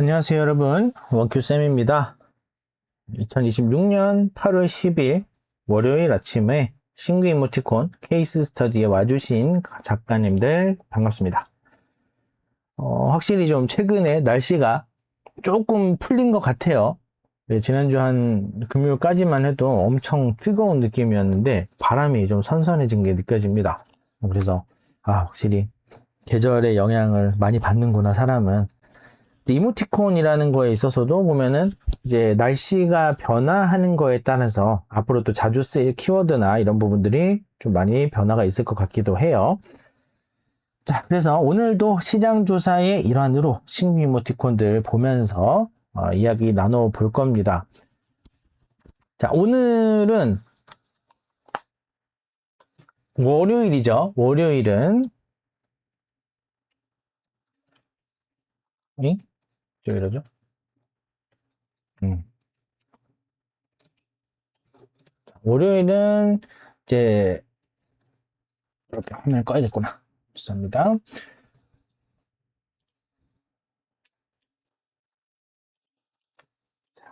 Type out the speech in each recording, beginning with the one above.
안녕하세요 여러분, 원큐쌤입니다. 2026년 8월 10일 월요일 아침에 신규 이모티콘 케이스 스터디에 와주신 작가님들 반갑습니다. 확실히 좀 최근에 날씨가 조금 풀린 것 같아요. 네, 지난주 한 금요일까지만 해도 엄청 뜨거운 느낌이었는데 바람이 좀 선선해진 게 느껴집니다. 그래서 확실히 계절의 영향을 많이 받는구나 사람은. 이모티콘이라는 거에 있어서도 보면은 이제 날씨가 변화하는 거에 따라서 앞으로 또 자주 쓰일 키워드나 이런 부분들이 좀 많이 변화가 있을 것 같기도 해요. 자, 그래서 오늘도 시장 조사의 일환으로 신규 이모티콘들 보면서 이야기 나눠 볼 겁니다. 자, 오늘은 월요일이죠. 월요일은 왜 이러죠? 월요일은 이제 이렇게 화면을 꺼야겠구나. 죄송합니다.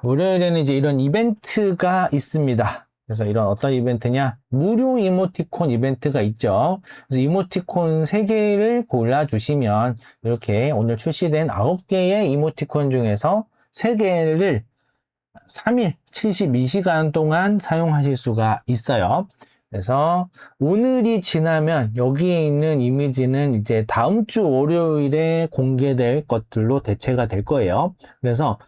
월요일에는 이제 이런 이벤트가 있습니다. 그래서 이런 어떤 이벤트냐? 무료 이모티콘 이벤트가 있죠. 그래서 이모티콘 3개를 골라주시면 이렇게 오늘 출시된 9개의 이모티콘 중에서 3개를 3일, 72시간 동안 사용하실 수가 있어요. 그래서 오늘이 지나면 여기에 있는 이미지는 이제 다음 주 월요일에 공개될 것들로 대체가 될 거예요. 그래서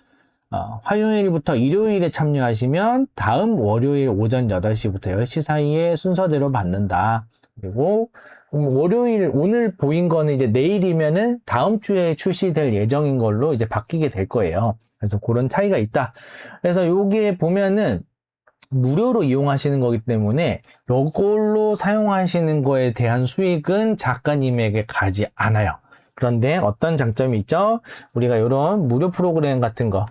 화요일부터 일요일에 참여하시면 다음 월요일 오전 8시부터 10시 사이에 순서대로 받는다. 그리고 월요일 오늘 보인 거는 이제 내일이면은 다음 주에 출시될 예정인 걸로 이제 바뀌게 될 거예요. 그래서 그런 차이가 있다. 그래서 여기에 보면은 무료로 이용하시는 거기 때문에 이걸로 사용하시는 거에 대한 수익은 작가님에게 가지 않아요. 그런데 어떤 장점이 있죠? 우리가 이런 무료 프로그램 같은 거,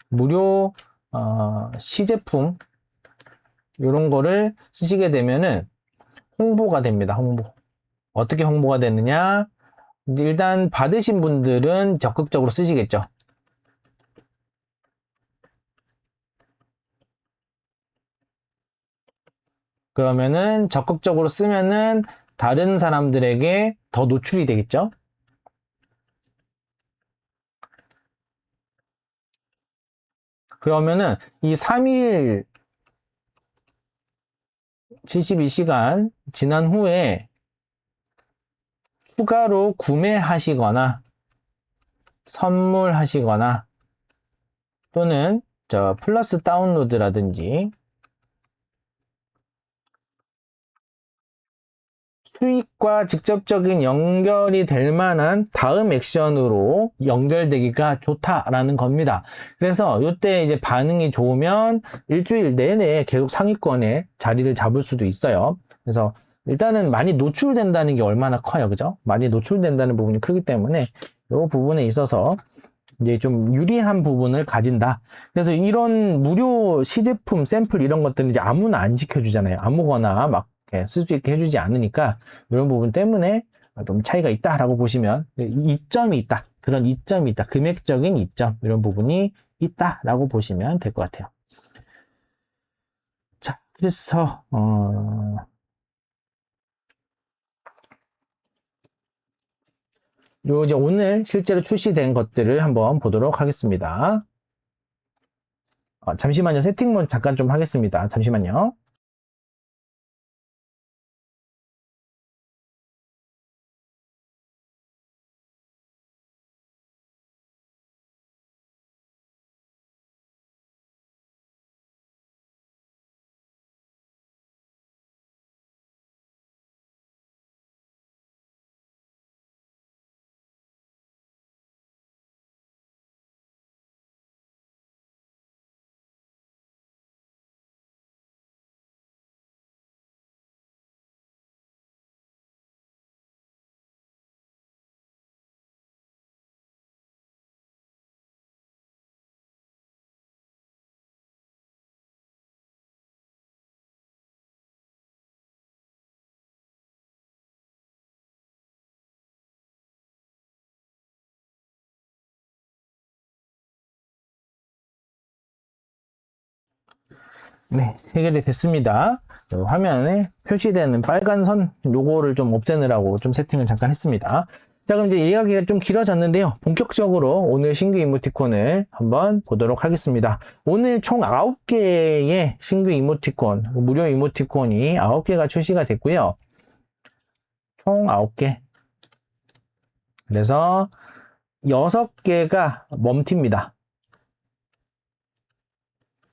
무료 시제품 이런 거를 쓰시게 되면은 홍보가 됩니다. 홍보. 어떻게 홍보가 되느냐? 일단 받으신 분들은 적극적으로 쓰시겠죠. 그러면은 적극적으로 쓰면은 다른 사람들에게 더 노출이 되겠죠. 그러면은 이 3일 72시간 지난 후에 추가로 구매하시거나 선물하시거나 또는 플러스 다운로드라든지 수익과 직접적인 연결이 될 만한 다음 액션으로 연결되기가 좋다라는 겁니다. 그래서 이때 이제 반응이 좋으면 일주일 내내 계속 상위권에 자리를 잡을 수도 있어요. 그래서 일단은 많이 노출된다는 게 얼마나 커요. 그죠? 많이 노출된다는 부분이 크기 때문에 이 부분에 있어서 이제 좀 유리한 부분을 가진다. 그래서 이런 무료 시제품, 샘플 이런 것들은 이제 아무나 안 시켜주잖아요. 아무거나 막 쓸 수 있게 해주지 않으니까 이런 부분 때문에 좀 차이가 있다라고 보시면 이점이 있다. 그런 이점이 있다. 금액적인 이점 이런 부분이 있다라고 보시면 될 것 같아요. 자, 그래서 요 이제 오늘 실제로 출시된 것들을 한번 보도록 하겠습니다. 잠시만요. 세팅만 잠깐 좀 하겠습니다. 잠시만요. 네, 해결이 됐습니다. 화면에 표시되는 빨간 선 요거를 좀 없애느라고 좀 세팅을 잠깐 했습니다. 자, 그럼 이제 이야기가 좀 길어졌는데요. 본격적으로 오늘 신규 이모티콘을 한번 보도록 하겠습니다. 오늘 총 9개의 신규 이모티콘, 무료 이모티콘이 9개가 출시가 됐고요. 총 9개. 그래서 6개가 멈티입니다.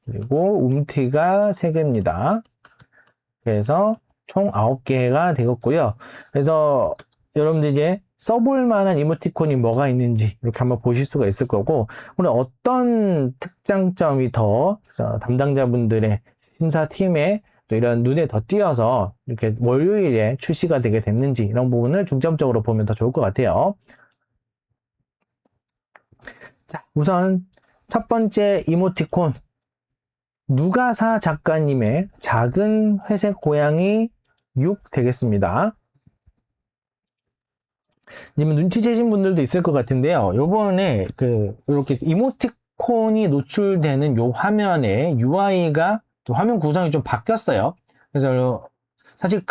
그리고 움티가 3개입니다. 그래서 총 9개가 되었고요. 그래서 여러분들 이제 써볼 만한 이모티콘이 뭐가 있는지 이렇게 한번 보실 수가 있을 거고, 오늘 어떤 특장점이 더 담당자분들의 심사팀에 또 이런 눈에 더 띄어서 이렇게 월요일에 출시가 되게 됐는지 이런 부분을 중점적으로 보면 더 좋을 것 같아요. 자, 우선 첫 번째 이모티콘, 누가사 작가님의 작은 회색 고양이 6 되겠습니다. 이면 눈치채신 분들도 있을 것 같은데요. 요번에 이렇게 이모티콘이 노출되는 요 화면에 UI가 또 화면 구성이 좀 바뀌었어요. 그래서 사실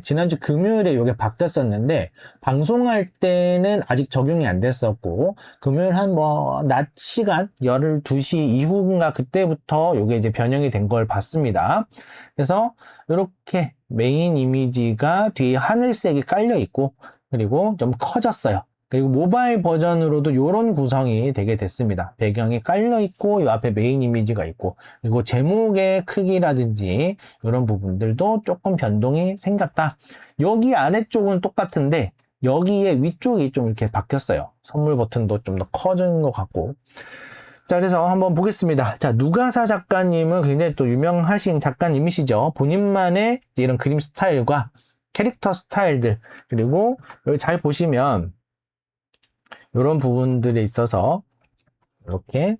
지난주 금요일에 요게 바뀌었었는데, 방송할 때는 아직 적용이 안 됐었고, 금요일 낮 시간, 12시 이후인가 그때부터 요게 이제 변형이 된 걸 봤습니다. 그래서 이렇게 메인 이미지가 뒤에 하늘색이 깔려 있고, 그리고 좀 커졌어요. 그리고 모바일 버전으로도 이런 구성이 되게 됐습니다. 배경이 깔려 있고 이 앞에 메인 이미지가 있고, 그리고 제목의 크기라든지 이런 부분들도 조금 변동이 생겼다. 여기 아래쪽은 똑같은데 여기에 위쪽이 좀 이렇게 바뀌었어요. 선물 버튼도 좀 더 커진 것 같고. 자, 그래서 한번 보겠습니다. 자, 누가사 작가님은 굉장히 또 유명하신 작가님이시죠. 본인만의 이런 그림 스타일과 캐릭터 스타일들, 그리고 여기 잘 보시면 이런 부분들에 있어서 이렇게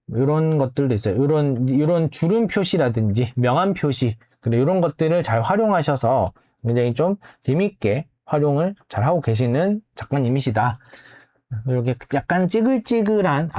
이런 것들도 있어요. 이런 주름 표시라든지 명암 표시, 그리고 이런 것들을 잘 활용하셔서 굉장히 좀 재밌게 활용을 잘 하고 계시는 작가님이시다. 이렇게 약간 찌글찌글한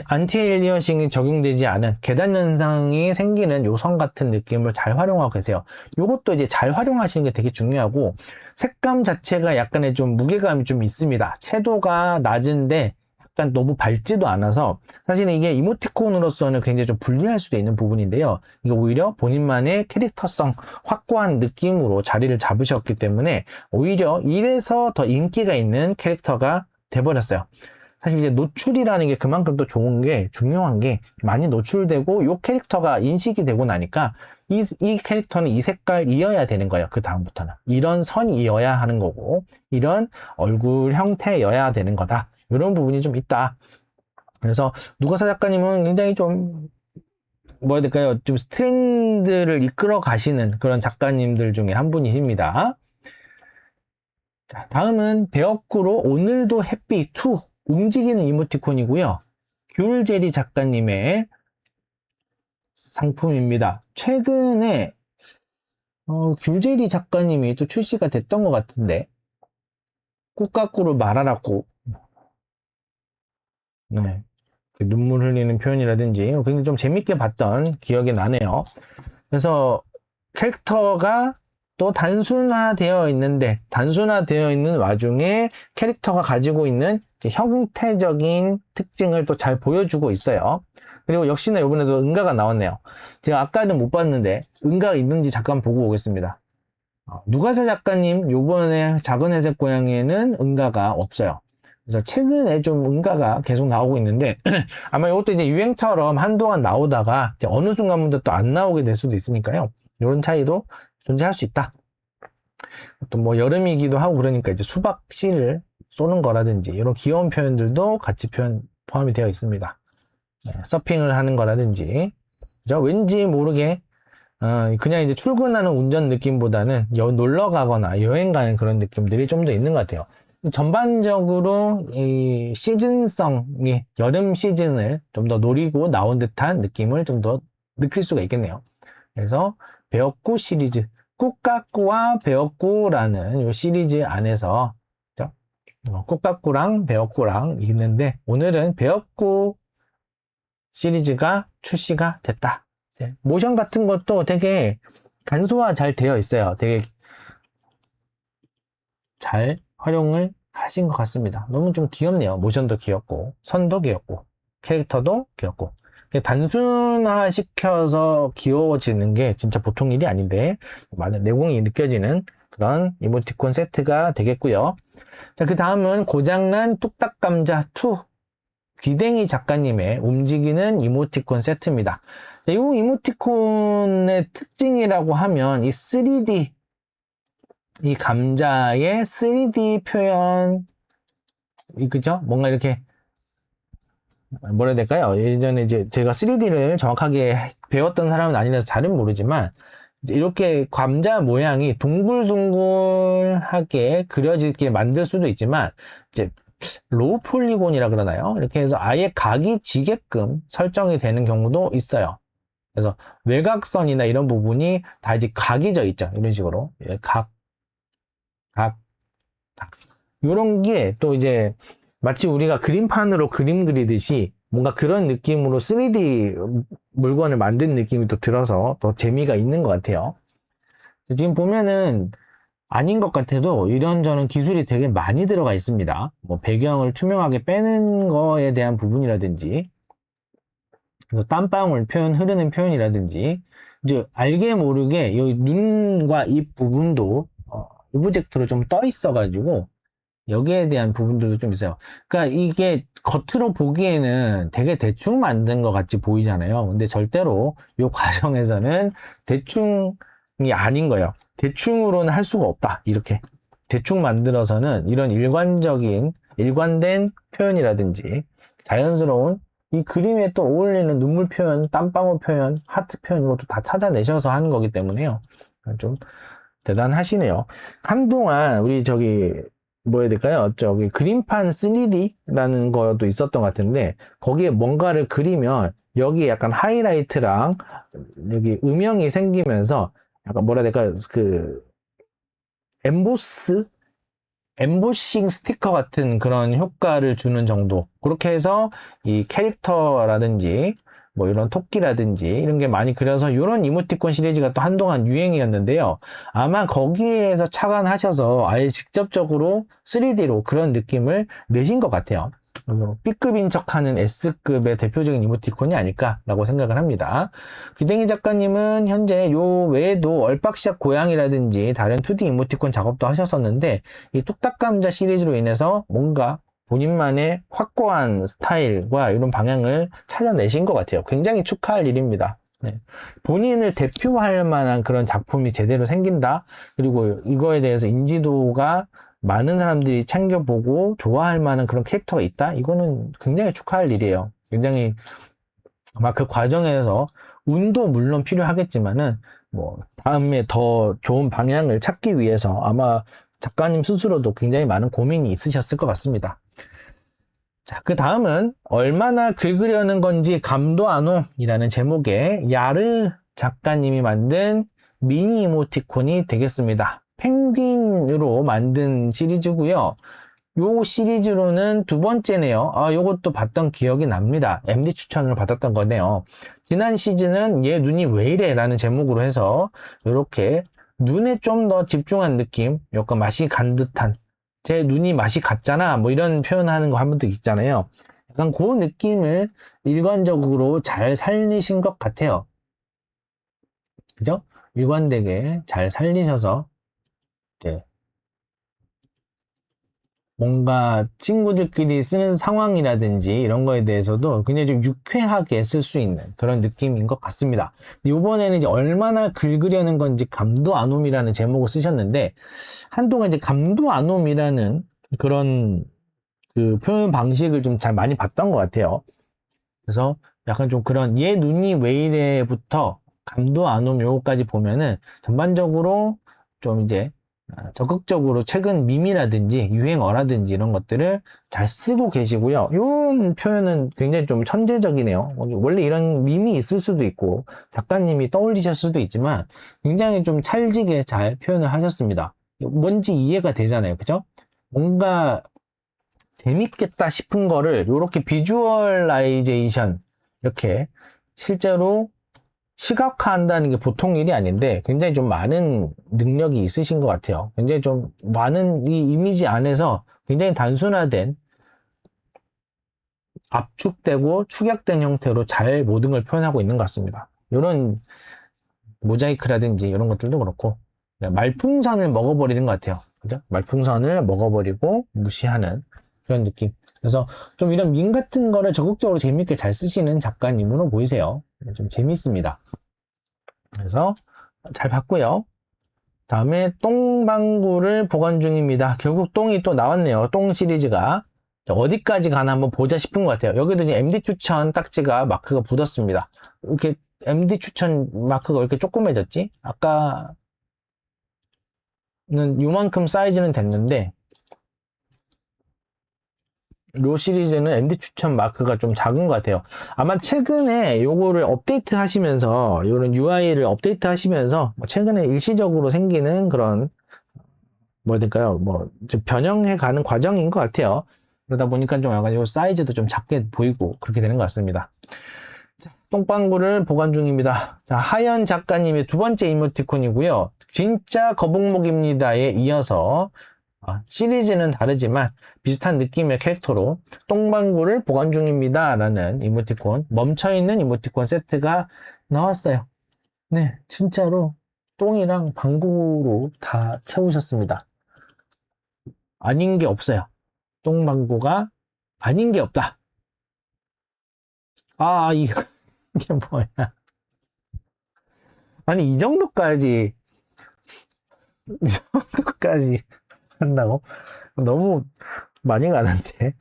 안티엘리어싱이 적용되지 않은 계단 현상이 생기는 요선 같은 느낌을 잘 활용하고 계세요. 이것도 이제 잘 활용하시는 게 되게 중요하고, 색감 자체가 약간의 좀 무게감이 좀 있습니다. 채도가 낮은데 약간 너무 밝지도 않아서 사실은 이게 이모티콘으로서는 굉장히 좀 불리할 수도 있는 부분인데요. 이거 오히려 본인만의 캐릭터성 확고한 느낌으로 자리를 잡으셨기 때문에 오히려 이래서 더 인기가 있는 캐릭터가 돼버렸어요. 사실 이제 노출이라는 게 그만큼 또 중요한 게 많이 노출되고 이 캐릭터가 인식이 되고 나니까 이 캐릭터는 이 색깔이어야 되는 거예요. 그 다음부터는 이런 선이어야 하는 거고, 이런 얼굴 형태여야 되는 거다. 이런 부분이 좀 있다. 그래서 누가사 작가님은 굉장히 좀 뭐야 될까요? 좀 트렌드를 이끌어 가시는 그런 작가님들 중에 한 분이십니다. 자, 다음은 배역구로 오늘도 햇빛 2 움직이는 이모티콘이고요. 귤제리 작가님의 상품입니다. 최근에 귤제리 작가님이 또 출시가 됐던 것 같은데, 꾹까꾸로 말하라고, 네, 눈물 흘리는 표현이라든지 굉장히 좀 재밌게 봤던 기억이 나네요. 그래서 캐릭터가 또 단순화되어 있는 와중에 캐릭터가 가지고 있는 형태적인 특징을 또 잘 보여주고 있어요. 그리고 역시나 이번에도 응가가 나왔네요. 제가 아까는 못 봤는데 응가가 있는지 잠깐 보고 오겠습니다. 누가사 작가님 요번에 작은 회색 고양이에는 응가가 없어요. 그래서 최근에 좀 응가가 계속 나오고 있는데 아마 이것도 이제 유행처럼 한동안 나오다가 이제 어느 순간부터 또 안 나오게 될 수도 있으니까요. 이런 차이도 존재할 수 있다. 또 뭐 여름이기도 하고 그러니까 이제 수박 씨를 쏘는 거라든지 이런 귀여운 표현들도 같이 포함이 되어 있습니다. 네, 서핑을 하는 거라든지, 그죠? 왠지 모르게 그냥 이제 출근하는 운전 느낌보다는 놀러 가거나 여행 가는 그런 느낌들이 좀 더 있는 것 같아요. 전반적으로 이 시즌성이 여름 시즌을 좀 더 노리고 나온 듯한 느낌을 좀 더 느낄 수가 있겠네요. 그래서 배역구 시리즈, 꾹까꾸와 배역구라는 이 시리즈 안에서 꾹까꾸랑 배역구랑 있는데, 오늘은 배역구 시리즈가 출시가 됐다. 모션 같은 것도 되게 간소화 잘 되어 있어요. 되게 잘 활용을 하신 것 같습니다. 너무 좀 귀엽네요. 모션도 귀엽고, 선도 귀엽고, 캐릭터도 귀엽고. 단순화 시켜서 귀여워지는 게 진짜 보통 일이 아닌데, 많은 내공이 느껴지는 그런 이모티콘 세트가 되겠고요. 자, 그 다음은 고장난 뚝딱감자2 귀댕이 작가님의 움직이는 이모티콘 세트입니다. 자, 이 이모티콘의 특징이라고 하면 이 3D, 이 감자의 3D 표현, 그죠? 뭔가 이렇게, 뭐라 해야 될까요? 예전에 이제 제가 3D를 정확하게 배웠던 사람은 아니라서 잘은 모르지만, 이렇게 감자 모양이 둥글둥글하게 그려지게 만들 수도 있지만, 이제 로우 폴리곤이라 그러나요? 이렇게 해서 아예 각이 지게끔 설정이 되는 경우도 있어요. 그래서 외곽선이나 이런 부분이 다 이제 각이 져 있죠. 이런 식으로. 각. 이런 게 또 이제 마치 우리가 그림판으로 그림 그리듯이 뭔가 그런 느낌으로 3D 물건을 만든 느낌이 또 들어서 더 재미가 있는 것 같아요. 지금 보면은 아닌 것 같아도 이런저런 기술이 되게 많이 들어가 있습니다. 뭐 배경을 투명하게 빼는 거에 대한 부분이라든지, 땀방울 표현, 흐르는 표현이라든지, 이제 알게 모르게 여기 눈과 입 부분도 오브젝트로 좀 떠 있어가지고 여기에 대한 부분들도 좀 있어요. 그러니까 이게 겉으로 보기에는 되게 대충 만든 것 같이 보이잖아요. 근데 절대로 이 과정에서는 대충이 아닌 거예요. 대충으로는 할 수가 없다. 이렇게 대충 만들어서는 이런 일관된 표현이라든지 자연스러운 이 그림에 또 어울리는 눈물 표현, 땀방울 표현, 하트 표현 이것도 다 찾아내셔서 하는 거기 때문에요. 좀 대단하시네요. 한동안 우리 뭐 해야 될까요? 그림판 3D라는 것도 있었던 것 같은데, 거기에 뭔가를 그리면, 여기에 약간 하이라이트랑, 여기 음영이 생기면서, 약간 뭐라 해야 될까요? 엠보싱 스티커 같은 그런 효과를 주는 정도. 그렇게 해서, 이 캐릭터라든지, 뭐 이런 토끼라든지 이런 게 많이 그려서 이런 이모티콘 시리즈가 또 한동안 유행이었는데요. 아마 거기에서 착안하셔서 아예 직접적으로 3D로 그런 느낌을 내신 것 같아요. 그래서 B급인 척하는 S급의 대표적인 이모티콘이 아닐까라고 생각을 합니다. 귀댕이 작가님은 현재 요 외에도 얼박샷 고양이라든지 다른 2D 이모티콘 작업도 하셨었는데, 이 뚝딱감자 시리즈로 인해서 뭔가 본인만의 확고한 스타일과 이런 방향을 찾아내신 것 같아요. 굉장히 축하할 일입니다. 네. 본인을 대표할 만한 그런 작품이 제대로 생긴다. 그리고 이거에 대해서 인지도가 많은 사람들이 챙겨보고 좋아할 만한 그런 캐릭터가 있다. 이거는 굉장히 축하할 일이에요. 굉장히 아마 그 과정에서 운도 물론 필요하겠지만은 뭐 다음에 더 좋은 방향을 찾기 위해서 아마 작가님 스스로도 굉장히 많은 고민이 있으셨을 것 같습니다. 자, 그 다음은 얼마나 긁으려는 건지 감도 안 옴이라는 제목의 야르 작가님이 만든 미니 이모티콘이 되겠습니다. 펭귄으로 만든 시리즈고요. 요 시리즈로는 두 번째네요. 요것도 봤던 기억이 납니다. MD 추천을 받았던 거네요. 지난 시즌은 얘 눈이 왜 이래? 라는 제목으로 해서 이렇게 눈에 좀 더 집중한 느낌, 약간 맛이 간 듯한, 제 눈이 맛이 갔잖아, 뭐 이런 표현하는 거 한 번도 있잖아요. 약간 그 느낌을 일관적으로 잘 살리신 것 같아요. 그죠? 일관되게 잘 살리셔서 이제 뭔가 친구들끼리 쓰는 상황이라든지 이런 거에 대해서도 굉장히 좀 유쾌하게 쓸 수 있는 그런 느낌인 것 같습니다. 이번에는 이제 얼마나 긁으려는 건지 감도 안 옴이라는 제목을 쓰셨는데, 한동안 이제 감도 안 옴이라는 그런 그 표현 방식을 좀 잘 많이 봤던 것 같아요. 그래서 약간 좀 그런 얘 눈이 왜 이래부터 감도 안 옴 요거까지 보면은 전반적으로 좀 이제 적극적으로 최근 밈이라든지 유행어라든지 이런 것들을 잘 쓰고 계시고요. 이런 표현은 굉장히 좀 천재적이네요. 원래 이런 밈이 있을 수도 있고 작가님이 떠올리셨을 수도 있지만 굉장히 좀 찰지게 잘 표현을 하셨습니다. 뭔지 이해가 되잖아요. 그죠? 뭔가 재밌겠다 싶은 거를 이렇게 비주얼라이제이션, 이렇게 실제로 시각화한다는 게 보통 일이 아닌데 굉장히 좀 많은 능력이 있으신 것 같아요. 굉장히 좀 많은 이 이미지 안에서 굉장히 단순화된 압축되고 축약된 형태로 잘 모든 걸 표현하고 있는 것 같습니다. 이런 모자이크라든지 이런 것들도 그렇고 말풍선을 먹어버리는 것 같아요. 그죠? 말풍선을 먹어버리고 무시하는 그런 느낌. 그래서 좀 이런 밈 같은 거를 적극적으로 재밌게 잘 쓰시는 작가님으로 보이세요. 좀 재밌습니다. 그래서 잘 봤고요. 다음에 똥방구를 보관 중입니다. 결국 똥이 또 나왔네요. 똥 시리즈가. 어디까지 가나 한번 보자 싶은 것 같아요. 여기도 이제 MD 추천 딱지가 마크가 붙었습니다. 이렇게 MD 추천 마크가 왜 이렇게 조그매졌지? 아까는 요만큼 사이즈는 됐는데 요 시리즈는 MD 추천 마크가 좀 작은 것 같아요. 아마 최근에 요거를 업데이트 하시면서 요런 UI를 업데이트 하시면서 최근에 일시적으로 생기는 그런 뭐야 될까요? 뭐 좀 변형해 가는 과정인 것 같아요. 그러다 보니까 좀 약간 요 사이즈도 좀 작게 보이고 그렇게 되는 것 같습니다. 자, 똥방구를 보관 중입니다. 자, 하연 작가님의 두 번째 이모티콘이고요. 진짜 거북목입니다에 이어서 시리즈는 다르지만 비슷한 느낌의 캐릭터로 똥방구를 보관 중입니다 라는 이모티콘, 멈춰있는 이모티콘 세트가 나왔어요. 네, 진짜로 똥이랑 방구로 다 채우셨습니다. 아닌 게 없어요. 똥방구가 아닌 게 없다. 이게 뭐야. 아니, 이 정도까지 한다고? 너무 많이 가는데.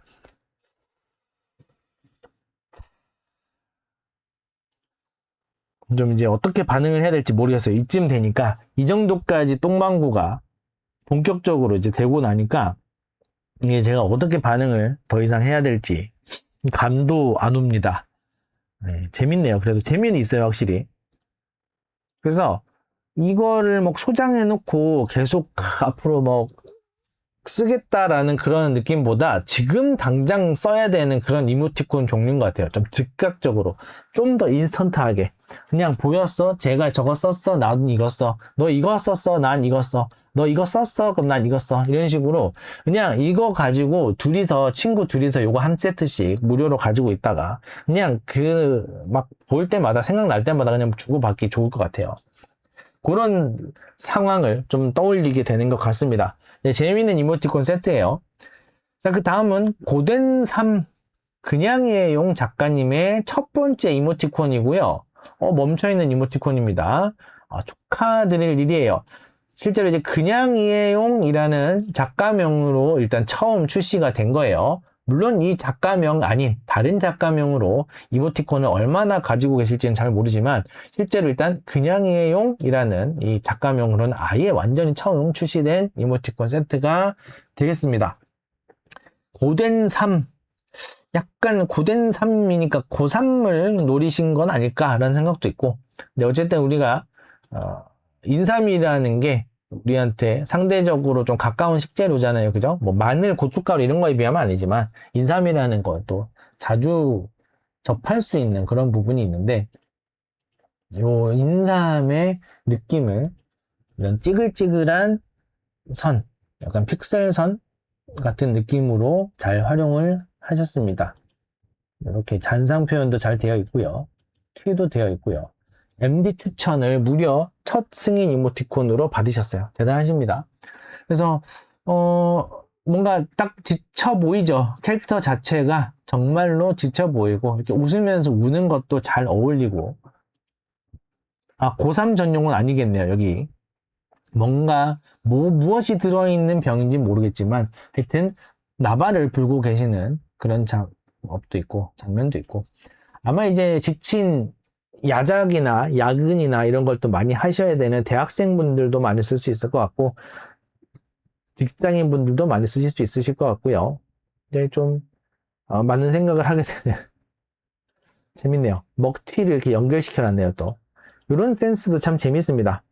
좀 이제 어떻게 반응을 해야 될지 모르겠어요. 이쯤 되니까 이 정도까지 똥방구가 본격적으로 이제 되고 나니까 이게 제가 어떻게 반응을 더 이상 해야 될지 감도 안 옵니다. 네, 재밌네요. 그래도 재미는 있어요, 확실히. 그래서 이거를 뭐 소장해 놓고 계속 앞으로 뭐 쓰겠다라는 그런 느낌보다 지금 당장 써야 되는 그런 이모티콘 종류인 것 같아요. 좀 즉각적으로. 좀 더 인스턴트하게. 그냥 보였어? 제가 저거 썼어? 난 이거 써. 너 이거 썼어? 난 이거 써. 너 이거 썼어? 그럼 난 이거 써. 이런 식으로 그냥 이거 가지고 친구 둘이서 요거 한 세트씩 무료로 가지고 있다가 그냥 막 볼 때마다 생각날 때마다 그냥 주고받기 좋을 것 같아요. 그런 상황을 좀 떠올리게 되는 것 같습니다. 네, 재미있는 이모티콘 세트예요. 자, 그 다음은 고된3 그냥이에용 작가님의 첫 번째 이모티콘이고요. 멈춰있는 이모티콘입니다. 축하드릴 일이에요. 실제로 이제 그냥이에용이라는 작가명으로 일단 처음 출시가 된 거예요. 물론 이 작가명 아닌 다른 작가명으로 이모티콘을 얼마나 가지고 계실지는 잘 모르지만 실제로 일단 그냥이에용이라는 이 작가명으로는 아예 완전히 처음 출시된 이모티콘 세트가 되겠습니다. 고된3 약간 고된3이니까 고3을 노리신 건 아닐까라는 생각도 있고 근데 어쨌든 우리가 인삼이라는 게 우리한테 상대적으로 좀 가까운 식재료잖아요. 그죠? 뭐 마늘, 고춧가루 이런 거에 비하면 아니지만 인삼이라는 것도 자주 접할 수 있는 그런 부분이 있는데 요 인삼의 느낌을 이런 찌글찌글한 선, 약간 픽셀선 같은 느낌으로 잘 활용을 하셨습니다. 이렇게 잔상 표현도 잘 되어 있고요. 튀도 되어 있고요. MD 추천을 무려 첫 승인 이모티콘으로 받으셨어요. 대단하십니다. 그래서 뭔가 딱 지쳐 보이죠. 캐릭터 자체가 정말로 지쳐 보이고 이렇게 웃으면서 우는 것도 잘 어울리고 고3 전용은 아니겠네요. 여기 뭔가 무엇이 들어있는 병인지 모르겠지만 하여튼 나발을 불고 계시는 그런 작업도 있고 장면도 있고 아마 이제 지친 야작이나 야근이나 이런 걸 또 많이 하셔야 되는 대학생분들도 많이 쓸 수 있을 것 같고 직장인분들도 많이 쓰실 수 있으실 것 같고요. 이제 좀 많은 생각을 하게 되는 재밌네요. 먹튀를 이렇게 연결시켜놨네요. 또 이런 센스도 참 재밌습니다.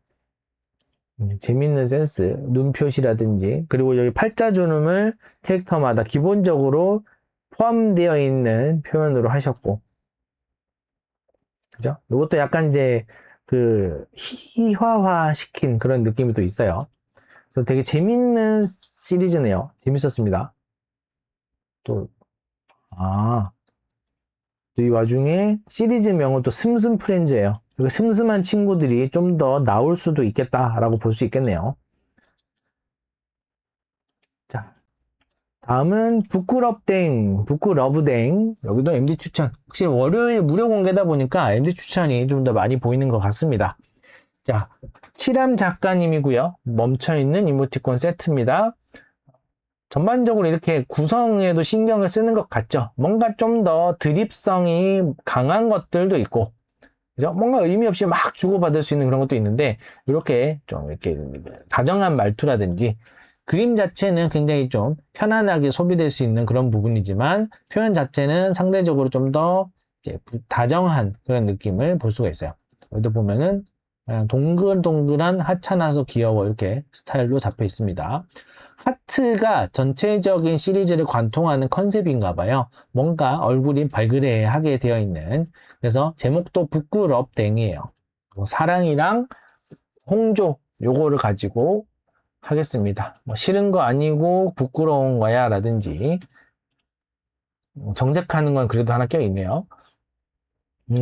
재밌는 센스, 눈표시라든지 그리고 여기 팔자주름을 캐릭터마다 기본적으로 포함되어 있는 표현으로 하셨고 그죠? 이것도 약간 이제 그 희화화 시킨 그런 느낌이 또 있어요. 그래서 되게 재밌는 시리즈네요. 재밌었습니다. 또, 아, 또 이 와중에 시리즈명은 또 슴슴 프렌즈예요. 슴슴한 친구들이 좀 더 나올 수도 있겠다라고 볼 수 있겠네요. 자, 다음은 부끄럽댕. 여기도 MD 추천. 확실히 월요일 무료 공개다 보니까 MD 추천이 좀 더 많이 보이는 것 같습니다. 자, 칠암 작가님이고요. 멈춰있는 이모티콘 세트입니다. 전반적으로 이렇게 구성에도 신경을 쓰는 것 같죠? 뭔가 좀 더 드립성이 강한 것들도 있고, 그죠? 뭔가 의미 없이 막 주고받을 수 있는 그런 것도 있는데, 이렇게 좀 이렇게 다정한 말투라든지, 그림 자체는 굉장히 좀 편안하게 소비될 수 있는 그런 부분이지만, 표현 자체는 상대적으로 좀 더 다정한 그런 느낌을 볼 수가 있어요. 여기도 보면은, 그냥 동글동글한 하찮아서 귀여워 이렇게 스타일로 잡혀 있습니다. 하트가 전체적인 시리즈를 관통하는 컨셉인가 봐요. 뭔가 얼굴이 발그레하게 되어 있는. 그래서 제목도 부끄럽댕이에요. 사랑이랑 홍조 요거를 가지고 하겠습니다. 뭐 싫은 거 아니고 부끄러운 거야 라든지 정색하는 건 그래도 하나 껴 있네요.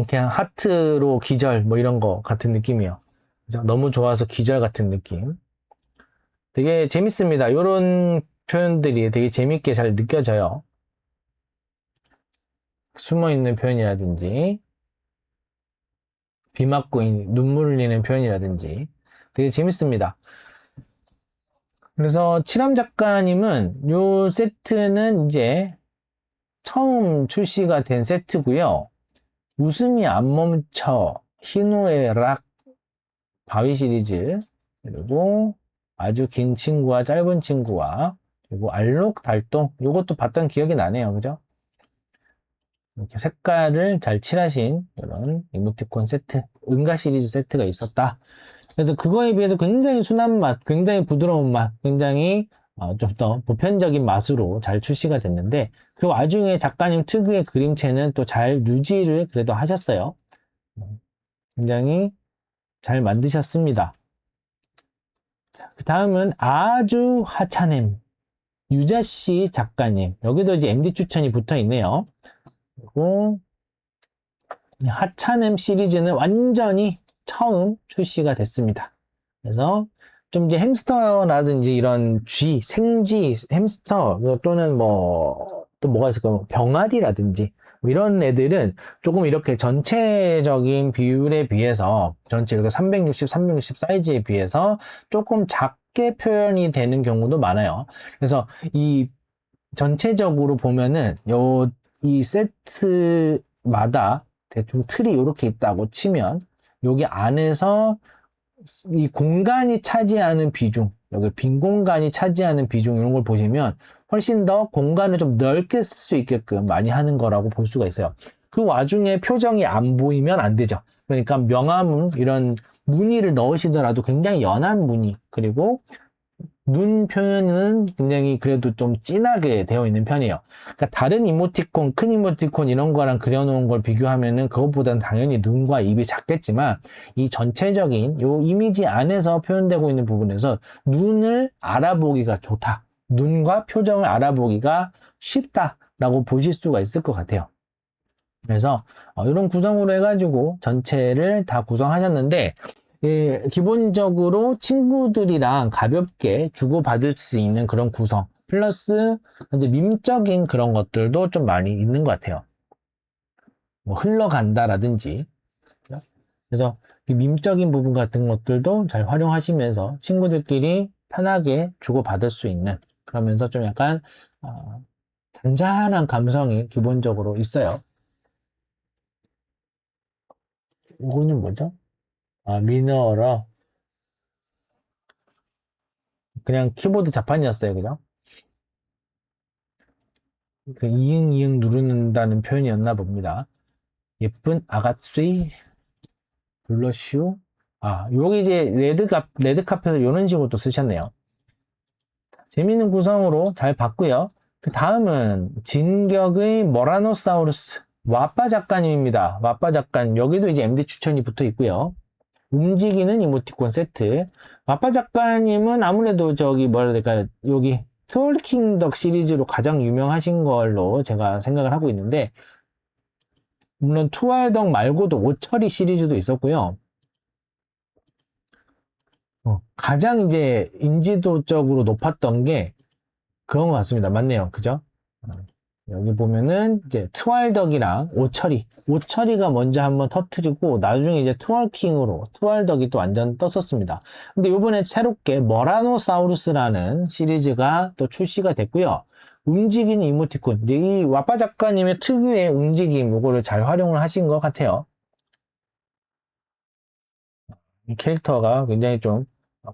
그냥 하트로 기절 뭐 이런 거 같은 느낌이에요. 그죠? 너무 좋아서 기절 같은 느낌. 되게 재밌습니다. 이런 표현들이 되게 재밌게 잘 느껴져요. 숨어있는 표현이라든지 비 맞고 눈물 흘리는 표현이라든지 되게 재밌습니다. 그래서 칠암 작가님은 요 세트는 이제 처음 출시가 된 세트고요. 웃음이 안 멈춰, 희노애 락, 바위 시리즈, 그리고 아주 긴 친구와 짧은 친구와 그리고 알록 달동 요것도 봤던 기억이 나네요. 그죠? 이렇게 색깔을 잘 칠하신 이런 이모티콘 세트, 은가 시리즈 세트가 있었다. 그래서 그거에 비해서 굉장히 순한 맛, 굉장히 부드러운 맛, 굉장히 좀 더 보편적인 맛으로 잘 출시가 됐는데 그 와중에 작가님 특유의 그림체는 또 잘 유지를 그래도 하셨어요. 굉장히 잘 만드셨습니다. 그 다음은 아주 하찮음 유자씨 작가님. 여기도 이제 MD 추천이 붙어 있네요. 그리고 하찮음 시리즈는 완전히 처음 출시가 됐습니다. 그래서 좀 이제 햄스터라든지 이런 생쥐, 햄스터 또는 뭐 또 뭐가 있을까? 병아리라든지 뭐 이런 애들은 조금 이렇게 전체적인 비율에 비해서 전체 이렇게 360 사이즈에 비해서 조금 작게 표현이 되는 경우도 많아요. 그래서 이 전체적으로 보면은 이 세트마다 대충 틀이 이렇게 있다고 치면 여기 안에서 이 공간이 차지하는 비중, 여기 빈 공간이 차지하는 비중 이런 걸 보시면 훨씬 더 공간을 좀 넓게 쓸 수 있게끔 많이 하는 거라고 볼 수가 있어요. 그 와중에 표정이 안 보이면 안 되죠. 그러니까 명암 이런 무늬를 넣으시더라도 굉장히 연한 무늬 그리고 눈 표현은 굉장히 그래도 좀 진하게 되어 있는 편이에요. 그러니까 다른 이모티콘, 큰 이모티콘 이런 거랑 그려놓은 걸 비교하면은 그것보다는 당연히 눈과 입이 작겠지만 이 전체적인 요 이미지 안에서 표현되고 있는 부분에서 눈을 알아보기가 좋다. 눈과 표정을 알아보기가 쉽다라고 보실 수가 있을 것 같아요. 그래서 이런 구성으로 해가지고 전체를 다 구성하셨는데 예, 기본적으로 친구들이랑 가볍게 주고받을 수 있는 그런 구성 플러스 이제 밈적인 그런 것들도 좀 많이 있는 것 같아요. 뭐 흘러간다라든지 그래서 이 밈적인 부분 같은 것들도 잘 활용하시면서 친구들끼리 편하게 주고받을 수 있는 그러면서 좀 약간 잔잔한 감성이 기본적으로 있어요. 이거는 뭐죠? 미너어라 그냥 키보드 자판이었어요, 그죠? 그 이응 누른다는 표현이었나 봅니다. 예쁜 아가씨 블러쉬. 여기 이제 레드카펫을 이런 식으로 또 쓰셨네요. 재밌는 구성으로 잘 봤고요. 그 다음은 진격의 모라노사우루스. 와빠 작가님입니다. 와빠 작가님. 여기도 이제 MD 추천이 붙어 있고요. 움직이는 이모티콘 세트. 와빠 작가님은 아무래도 저기 뭐라 해야 될까요? 여기 트월킹 덕 시리즈로 가장 유명하신 걸로 제가 생각을 하고 있는데, 물론 투알덕 말고도 오처리 시리즈도 있었고요. 가장 이제 인지도적으로 높았던 게 그건 것 같습니다. 맞네요. 그죠? 여기 보면은 이제 트왈덕이랑 오처리가 먼저 한번 터트리고 나중에 이제 트월킹으로 트왈덕이 또 완전 떴었습니다. 근데 요번에 새롭게 머라노사우루스라는 시리즈가 또 출시가 됐고요. 움직이는 이모티콘, 이제 이 와빠 작가님의 특유의 움직임 요거를 잘 활용을 하신 것 같아요. 이 캐릭터가 굉장히 좀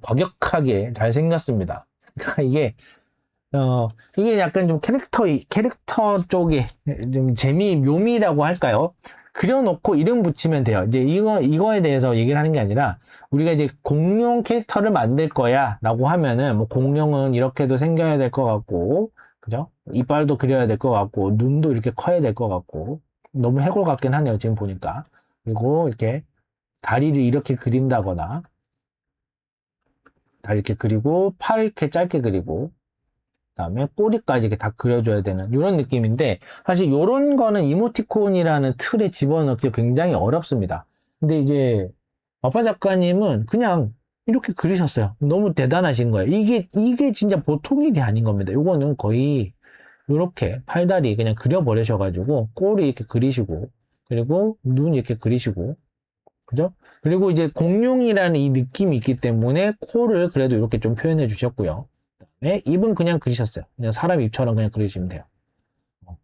과격하게 잘 생겼습니다. 그러니까 이게 약간 좀 캐릭터 쪽에 좀 묘미라고 할까요? 그려놓고 이름 붙이면 돼요. 이제 이거에 대해서 얘기를 하는 게 아니라, 우리가 이제 공룡 캐릭터를 만들 거야 라고 하면은, 뭐 공룡은 이렇게도 생겨야 될 것 같고, 그죠? 이빨도 그려야 될 것 같고, 눈도 이렇게 커야 될 것 같고, 너무 해골 같긴 하네요, 지금 보니까. 그리고 이렇게 다리를 이렇게 그린다거나, 다리 이렇게 그리고, 팔 이렇게 짧게 그리고, 그다음에 꼬리까지 이렇게 다 그려줘야 되는 이런 느낌인데, 사실 이런 거는 이모티콘이라는 틀에 집어넣기 굉장히 어렵습니다. 근데 이제 와빠 작가님은 그냥 이렇게 그리셨어요. 너무 대단하신 거예요. 이게 진짜 보통 일이 아닌 겁니다. 이거는 거의 이렇게 팔다리 그냥 그려버리셔가지고 꼬리 이렇게 그리시고, 그리고 눈 이렇게 그리시고, 그죠? 그리고 이제 공룡이라는 이 느낌이 있기 때문에 코를 그래도 이렇게 좀 표현해 주셨고요. 네, 입은 그냥 그리셨어요. 그냥 사람 입처럼 그냥 그리시면 돼요.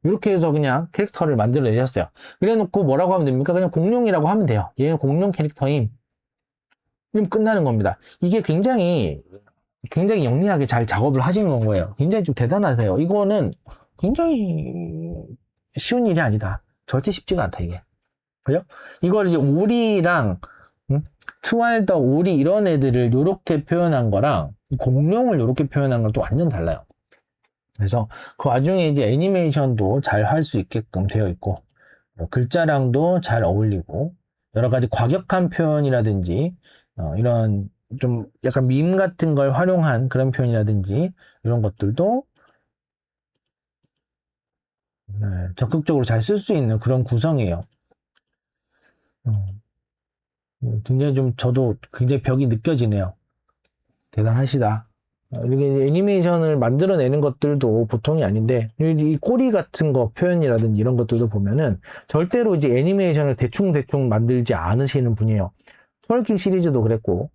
이렇게 해서 그냥 캐릭터를 만들어내셨어요. 그래 놓고 뭐라고 하면 됩니까? 그냥 공룡이라고 하면 돼요. 얘는 공룡 캐릭터임. 그럼 끝나는 겁니다. 이게 굉장히 영리하게 잘 작업을 하신 건 거예요. 굉장히 좀 대단하세요. 이거는 굉장히 쉬운 일이 아니다. 절대 쉽지가 않다, 이게. 그죠? 이걸 이제 오리랑, 트왈더, 오리 이런 애들을 요렇게 표현한 거랑 공룡을 요렇게 표현한 건 또 완전 달라요. 그래서 그 와중에 이제 애니메이션도 잘 할 수 있게끔 되어 있고, 글자랑도 잘 어울리고, 여러 가지 과격한 표현이라든지, 이런 좀 약간 밈 같은 걸 활용한 그런 표현이라든지, 이런 것들도 적극적으로 잘 쓸 수 있는 그런 구성이에요. 굉장히 좀 저도 굉장히 벽이 느껴지네요. 대단하시다. 이렇게 애니메이션을 만들어내는 것들도 보통이 아닌데, 이 꼬리 같은 거 표현이라든지 이런 것들도 보면은 절대로 이제 애니메이션을 대충 만들지 않으시는 분이에요. 트월킹 시리즈도 그랬고.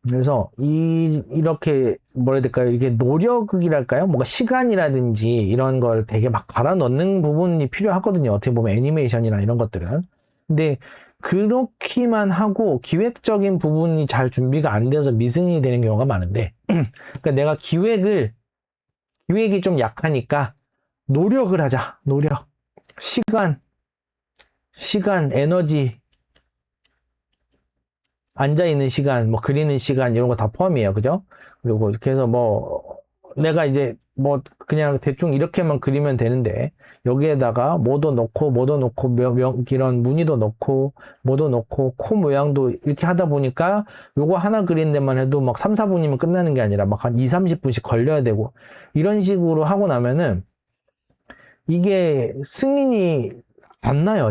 그래서 이렇게 뭐라 해야 될까요? 이게 노력이랄까요? 뭔가 시간이라든지 이런 걸 되게 막 갈아 넣는 부분이 필요하거든요. 어떻게 보면 애니메이션이나 이런 것들은. 근데 그렇기만 하고 기획적인 부분이 잘 준비가 안 돼서 미승이 되는 경우가 많은데, 그러니까 내가 기획이 좀 약하니까 노력을 하자. 노력. 시간, 에너지, 앉아있는 시간, 뭐 그리는 시간 이런 거 다 포함이에요. 그죠? 그리고 이렇게 해서 뭐 내가 이제 뭐 그냥 대충 이렇게만 그리면 되는데, 여기에다가 뭐도 넣고 이런 무늬도 넣고 뭐도 넣고 코 모양도 이렇게 하다 보니까 요거 하나 그린 데만 해도 막 3, 4분이면 끝나는 게 아니라 막 한 2, 30분씩 걸려야 되고, 이런 식으로 하고 나면은 이게 승인이 안 나요.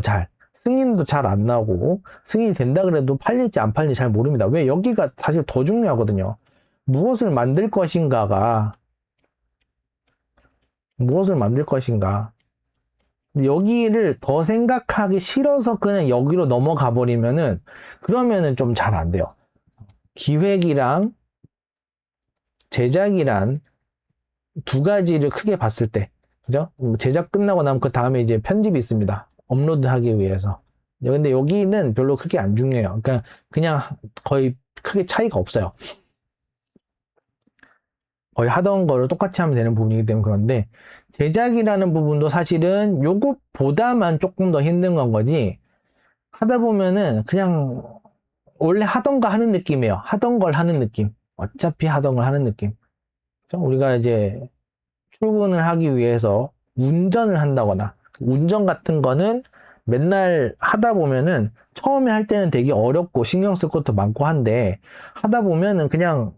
승인도 잘 안 나고, 승인이 된다 그래도 팔릴지 안 팔릴지 잘 모릅니다. 왜? 여기가 사실 더 중요하거든요. 무엇을 만들 것인가. 여기를 더 생각하기 싫어서 그냥 여기로 넘어가 버리면은, 그러면은 좀 잘 안 돼요. 기획이랑 제작이란 두 가지를 크게 봤을 때, 그죠? 제작 끝나고 나면 그 다음에 이제 편집이 있습니다. 업로드하기 위해서. 근데 여기는 별로 크게 안 중요해요. 그러니까 그냥 거의 크게 차이가 없어요. 거의 하던 거를 똑같이 하면 되는 부분이기 때문에. 그런데 제작이라는 부분도 사실은 요것보다만 조금 더 힘든 건 거지, 하다 보면은 그냥 원래 하던 거 하는 느낌이에요. 하던 걸 하는 느낌. 어차피 하던 걸 하는 느낌. 우리가 이제 출근을 하기 위해서 운전을 한다거나, 운전 같은 거는 맨날 하다 보면은 처음에 할 때는 되게 어렵고 신경 쓸 것도 많고 한데 하다 보면은 그냥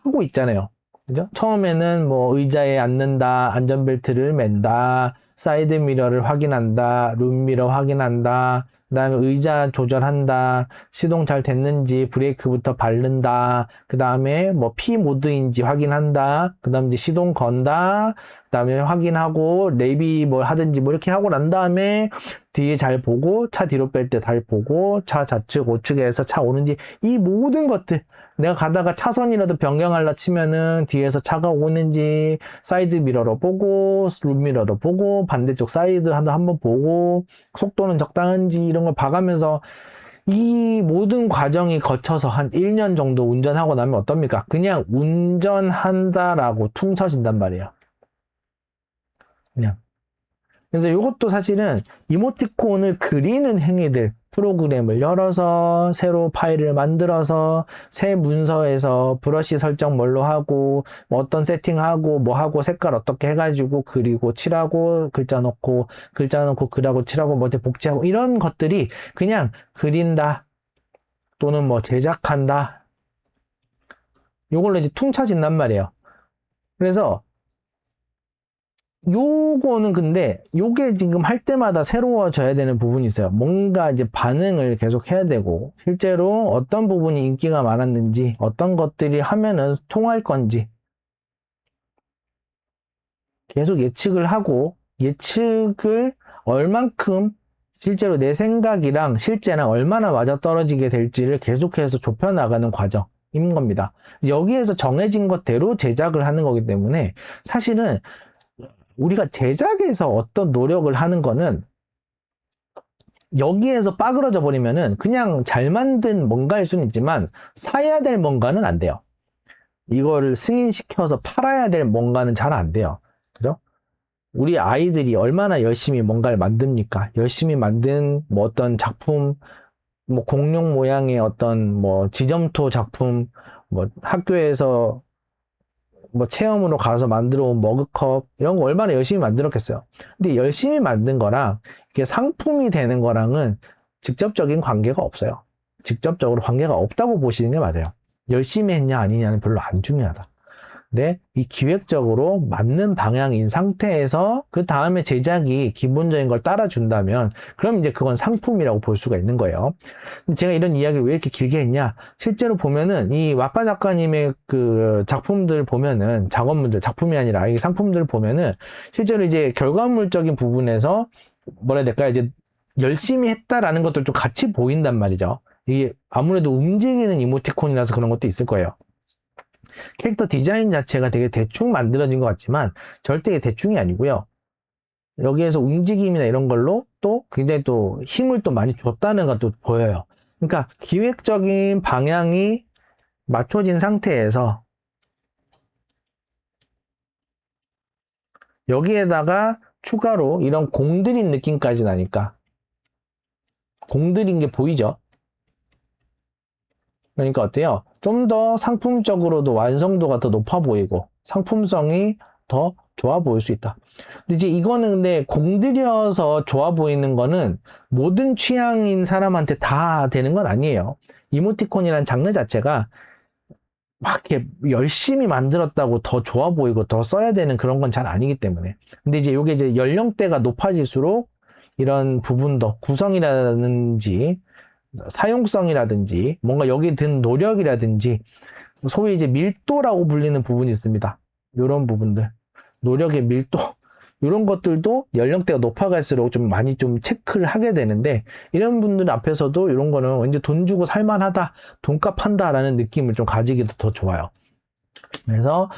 하고 있잖아요. 그죠? 처음에는 뭐 의자에 앉는다, 안전벨트를 맨다, 사이드 미러를 확인한다, 룸미러 확인한다, 그 다음에 의자 조절한다, 시동 잘 됐는지 브레이크부터 밟는다, 그 다음에 뭐 P 모드인지 확인한다, 그 다음에 이제 시동 건다, 그 다음에 확인하고 내비 뭘 하든지 뭐 이렇게 하고 난 다음에 뒤에 잘 보고 차 뒤로 뺄 때 잘 보고 차 좌측 우측에서 차 오는지 이 모든 것들 내가 가다가 차선이라도 변경하려 치면은 뒤에서 차가 오는지 사이드 미러로 보고 룸 미러로 보고 반대쪽 사이드 한번 보고 속도는 적당한지 이런 걸 봐가면서 이 모든 과정이 거쳐서 한 1년 정도 운전하고 나면 어떻습니까? 그냥 운전한다라고 퉁 쳐진단 말이에요. 그냥. 그래서 이것도 사실은 이모티콘을 그리는 행위들, 프로그램을 열어서 새로 파일을 만들어서 새 문서에서 브러쉬 설정 뭘로 하고 뭐 어떤 세팅하고 뭐 하고 색깔 어떻게 해가지고 그리고 칠하고 글자 넣고 글하고 칠하고 뭐 이렇게 복제하고 이런 것들이 그냥 그린다 또는 뭐 제작한다 요걸로 이제 퉁쳐진단 말이에요. 그래서 요거는 근데 요게 지금 할 때마다 새로워져야 되는 부분이 있어요. 뭔가 이제 반응을 계속 해야 되고 실제로 어떤 부분이 인기가 많았는지 어떤 것들이 하면은 통할 건지 계속 예측을 하고 예측을 얼만큼 실제로 내 생각이랑 실제랑 얼마나 맞아떨어지게 될지를 계속해서 좁혀나가는 과정인 겁니다. 여기에서 정해진 것대로 제작을 하는 거기 때문에 사실은 우리가 제작에서 어떤 노력을 하는 거는 여기에서 빠그러져 버리면은 그냥 잘 만든 뭔가일 수는 있지만 사야 될 뭔가는 안 돼요. 이거를 승인시켜서 팔아야 될 뭔가는 잘 안 돼요. 그죠? 우리 아이들이 얼마나 열심히 뭔가를 만듭니까? 열심히 만든 뭐 어떤 작품, 뭐 공룡 모양의 어떤 뭐 지점토 작품, 뭐 학교에서 뭐 체험으로 가서 만들어 온 머그컵 이런 거 얼마나 열심히 만들었겠어요. 근데 열심히 만든 거랑 이게 상품이 되는 거랑은 직접적인 관계가 없어요. 직접적으로 관계가 없다고 보시는 게 맞아요. 열심히 했냐 아니냐는 별로 안 중요하다. 근데 이 기획적으로 맞는 방향인 상태에서 그 다음에 제작이 기본적인 걸 따라준다면 그럼 이제 그건 상품이라고 볼 수가 있는 거예요. 근데 제가 이런 이야기를 왜 이렇게 길게 했냐? 실제로 보면은 이 와빠 작가님의 그 작품들 보면은 작업물들 작품이 아니라 이 상품들 보면은 실제로 이제 결과물적인 부분에서 뭐라 해야 될까요? 이제 열심히 했다라는 것들 좀 같이 보인단 말이죠. 이게 아무래도 움직이는 이모티콘이라서 그런 것도 있을 거예요. 캐릭터 디자인 자체가 되게 대충 만들어진 것 같지만 절대 대충이 아니고요. 여기에서 움직임이나 이런 걸로 또 굉장히 또 힘을 또 많이 줬다는 것도 보여요. 그러니까 기획적인 방향이 맞춰진 상태에서 여기에다가 추가로 이런 공들인 느낌까지 나니까 공들인 게 보이죠? 그러니까 어때요? 좀 더 상품적으로도 완성도가 더 높아 보이고 상품성이 더 좋아 보일 수 있다. 근데 이제 이거는 근데 공들여서 좋아 보이는 거는 모든 취향인 사람한테 다 되는 건 아니에요. 이모티콘이란 장르 자체가 막 이렇게 열심히 만들었다고 더 좋아 보이고 더 써야 되는 그런 건 잘 아니기 때문에. 근데 이제 이게 이제 연령대가 높아질수록 이런 부분도 구성이라든지 사용성이라든지 뭔가 여기 든 노력이라든지 소위 이제 밀도라고 불리는 부분이 있습니다. 이런 부분들 노력의 밀도 이런 것들도 연령대가 높아갈수록 좀 많이 좀 체크를 하게 되는데 이런 분들 앞에서도 이런 거는 왠지 돈 주고 살만하다 돈값 한다라는 느낌을 좀 가지기도 더 좋아요. 그래서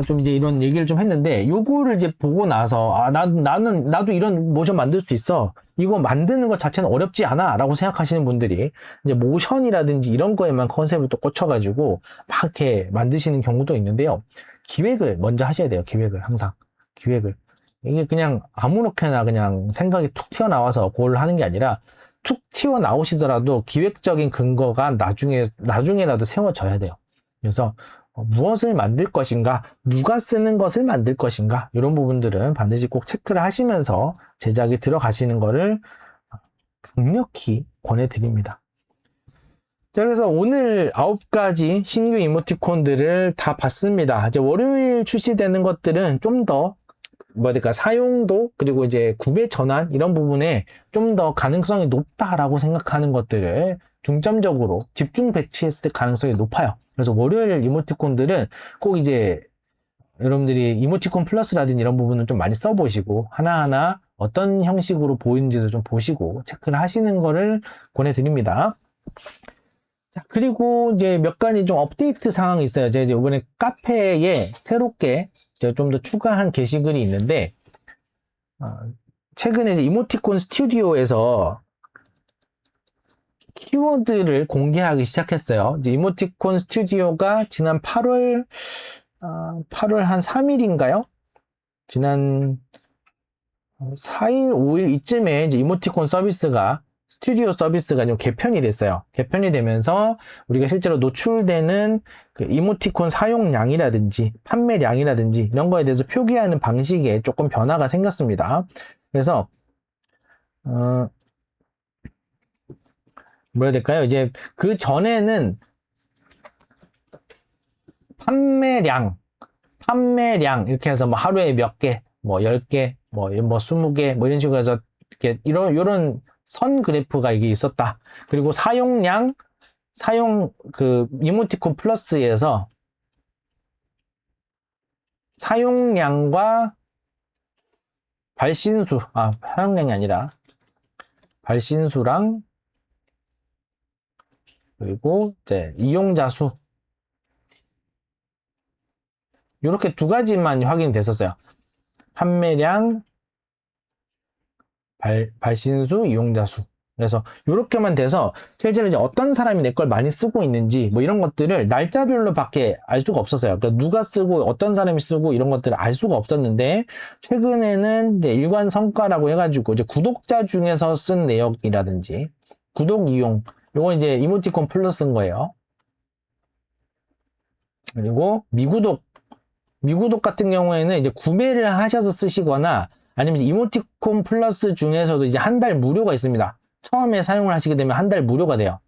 좀 이제 이런 얘기를 좀 했는데, 요거를 이제 보고 나서, 나도 이런 모션 만들 수 있어. 이거 만드는 것 자체는 어렵지 않아. 라고 생각하시는 분들이, 이제 모션이라든지 이런 거에만 컨셉을 또 꽂혀가지고, 막 이렇게 만드시는 경우도 있는데요. 기획을 먼저 하셔야 돼요. 기획을, 항상. 기획을. 이게 그냥 아무렇게나 그냥 생각이 툭 튀어나와서 그걸 하는 게 아니라, 툭 튀어나오시더라도 기획적인 근거가 나중에라도 세워져야 돼요. 그래서, 무엇을 만들 것인가, 누가 쓰는 것을 만들 것인가, 이런 부분들은 반드시 꼭 체크를 하시면서 제작에 들어가시는 것을 강력히 권해드립니다. 자, 그래서 오늘 9가지 신규 이모티콘들을 다 봤습니다. 이제 월요일 출시되는 것들은 좀 더 사용도, 그리고 이제 구매 전환, 이런 부분에 좀 더 가능성이 높다라고 생각하는 것들을 중점적으로 집중 배치했을 가능성이 높아요. 그래서 월요일 이모티콘들은 꼭 이제 여러분들이 이모티콘 플러스라든지 이런 부분은 좀 많이 써보시고, 하나하나 어떤 형식으로 보이는지도 좀 보시고 체크를 하시는 거를 권해드립니다. 자, 그리고 이제 몇 가지 좀 업데이트 상황이 있어요. 제가 이제 이번에 카페에 새롭게 좀 더 추가한 게시글이 있는데, 최근에 이제 이모티콘 스튜디오에서 키워드를 공개하기 시작했어요. 이제 이모티콘 스튜디오가 지난 8월 한 3일인가요? 지난 4일, 5일 이쯤에 이제 이모티콘 스튜디오 서비스가 좀 개편이 됐어요. 개편이 되면서 우리가 실제로 노출되는 그 이모티콘 사용량이라든지 판매량이라든지 이런 거에 대해서 표기하는 방식에 조금 변화가 생겼습니다. 그래서 뭐라 해야 될까요? 이제 그 전에는 판매량 이렇게 해서 뭐 하루에 몇 개, 뭐 10개, 뭐 20개, 뭐 이런 식으로 해서 이렇게 이런 선 그래프가 이게 있었다. 그리고 그 이모티콘 플러스에서 사용량과 사용량이 아니라 발신수랑 그리고 이제 이용자 수, 이렇게 두 가지만 확인이 됐었어요. 판매량, 발신수, 이용자 수. 그래서 이렇게만 돼서 실제로 이제 어떤 사람이 내 걸 많이 쓰고 있는지 뭐 이런 것들을 날짜별로밖에 알 수가 없었어요. 그러니까 누가 쓰고 어떤 사람이 쓰고 이런 것들을 알 수가 없었는데, 최근에는 이제 일관 성과라고 해가지고 이제 구독자 중에서 쓴 내역이라든지 구독 이용, 요거 이제 이모티콘 플러스인 거예요. 그리고 미구독 같은 경우에는 이제 구매를 하셔서 쓰시거나 아니면 이모티콘 플러스 중에서도 이제 한 달 무료가 있습니다. 처음에 사용을 하시게 되면 한 달 무료가 돼요.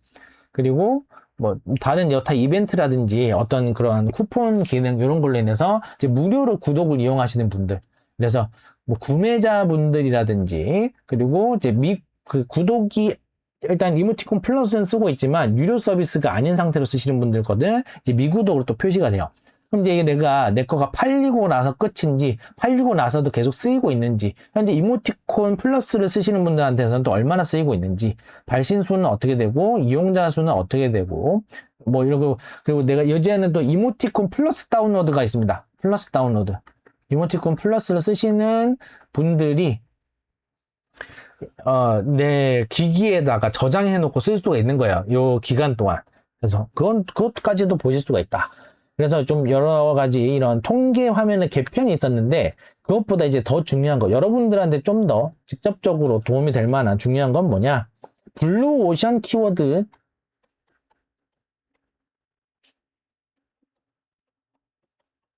그리고 뭐 다른 여타 이벤트라든지 어떤 그런 쿠폰 기능 이런 걸로 인해서 이제 무료로 구독을 이용하시는 분들, 그래서 뭐 구매자분들이라든지, 그리고 이제 그 구독이 일단 이모티콘 플러스는 쓰고 있지만 유료 서비스가 아닌 상태로 쓰시는 분들거든 이제 미구독으로 또 표시가 돼요. 그럼 이제 내 거가 팔리고 나서 끝인지, 팔리고 나서도 계속 쓰이고 있는지, 현재 이모티콘 플러스를 쓰시는 분들한테서는 또 얼마나 쓰이고 있는지, 발신수는 어떻게 되고, 이용자 수는 어떻게 되고, 뭐 이러고, 그리고 내가 예전에는 또 이모티콘 플러스 다운로드가 있습니다. 플러스 다운로드. 이모티콘 플러스를 쓰시는 분들이 내 기기에다가 저장해 놓고 쓸 수가 있는 거예요. 요 기간 동안. 그래서 그것까지도 보실 수가 있다. 그래서 좀 여러 가지 이런 통계 화면의 개편이 있었는데, 그것보다 이제 더 중요한 거, 여러분들한테 좀 더 직접적으로 도움이 될 만한 중요한 건 뭐냐? 블루오션 키워드,